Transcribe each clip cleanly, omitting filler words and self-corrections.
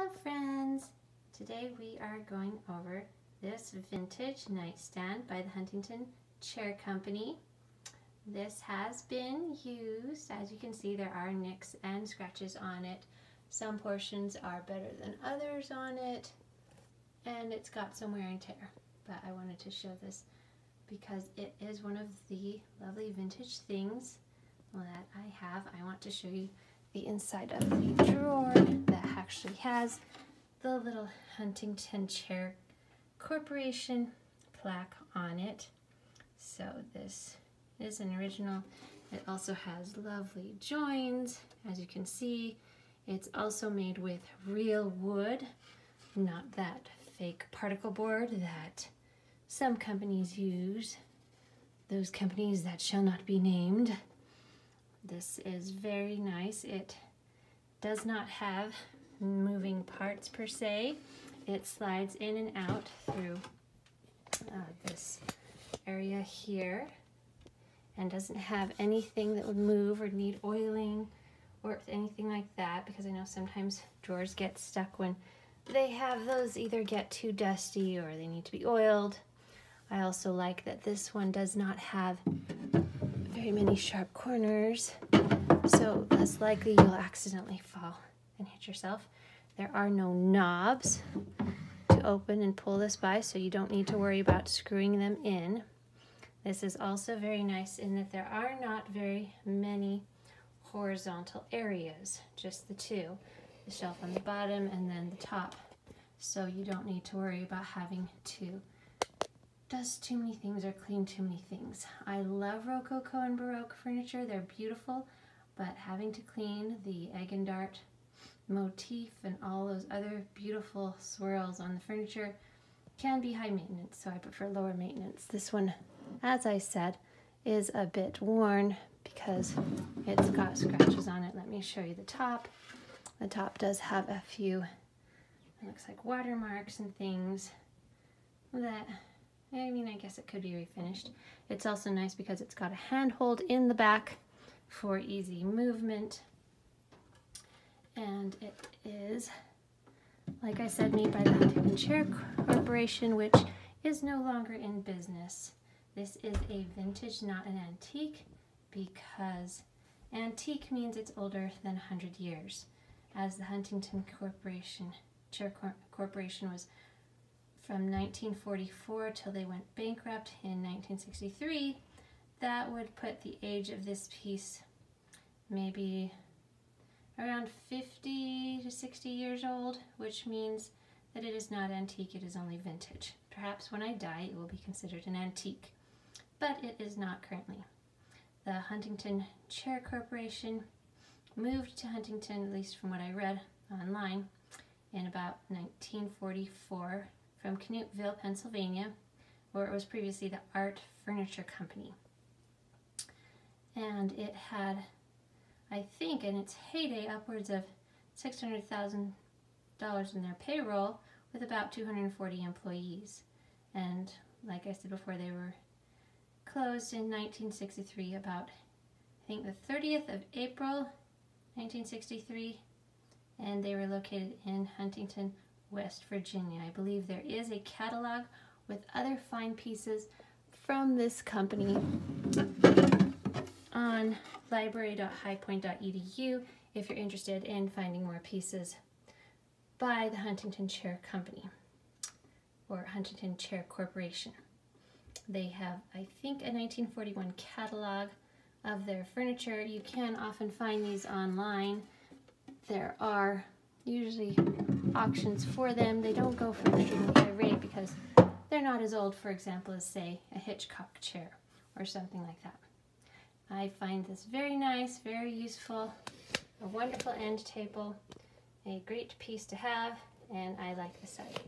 Hello friends! Today we are going over this vintage nightstand by the Huntington Chair Company. This has been used. As you can see, there are nicks and scratches on it. Some portions are better than others on it, and it's got some wear and tear. But I wanted to show this because it is one of the lovely vintage things that I have. I want to show you the inside of the drawer that actually has the little Huntington Chair Corporation plaque on it. So this is an original. It also has lovely joins. As you can see, it's also made with real wood, not that fake particle board that some companies use, those companies that shall not be named. This is very nice. It does not have moving parts per se. It slides in and out through this area here and doesn't have anything that would move or need oiling or anything like that, because I know sometimes drawers get stuck when they have those either get too dusty or they need to be oiled. I also like that this one does not have very many sharp corners, so less likely you'll accidentally fall and hit yourself. There are no knobs to open and pull this by, so you don't need to worry about screwing them in. This is also very nice in that there are not very many horizontal areas, just the two, the shelf on the bottom and then the top. So you don't need to worry about having to dust too many things or clean too many things. I love Rococo and Baroque furniture. They're beautiful, but having to clean the egg and dart motif and all those other beautiful swirls on the furniture can be high maintenance, so I prefer lower maintenance. This one, as I said, is a bit worn because it's got scratches on it. Let me show you the top. The top does have a few, it looks like watermarks and things that, I mean, I guess it could be refinished. It's also nice because it's got a handhold in the back for easy movement. And it is, like I said, made by the Huntington Chair Corporation, which is no longer in business. This is a vintage, not an antique, because antique means it's older than 100 years. As the Huntington Chair Corporation was from 1944 till they went bankrupt in 1963, that would put the age of this piece maybe around 50 to 60 years old, which means that it is not antique, it is only vintage. Perhaps when I die it will be considered an antique, but it is not currently. The Huntington Chair Corporation moved to Huntington, at least from what I read online, in about 1944 from Knuttville, Pennsylvania, where it was previously the Art Furniture Company. And it had, I think, in its heyday, upwards of $600,000 in their payroll with about 240 employees. And like I said before, they were closed in 1963, about, I think, the 30th of April, 1963, and they were located in Huntington, West Virginia. I believe there is a catalog with other fine pieces from this company on library.highpoint.edu if you're interested in finding more pieces by the Huntington Chair Company or Huntington Chair Corporation. They have, I think, a 1941 catalog of their furniture. You can often find these online. There are usually auctions for them. They don't go for an extremely high rate because they're not as old, for example, as, say, a Hitchcock chair or something like that. I find this very nice, very useful, a wonderful end table, a great piece to have, and I like the set.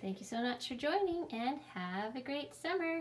Thank you so much for joining, and have a great summer.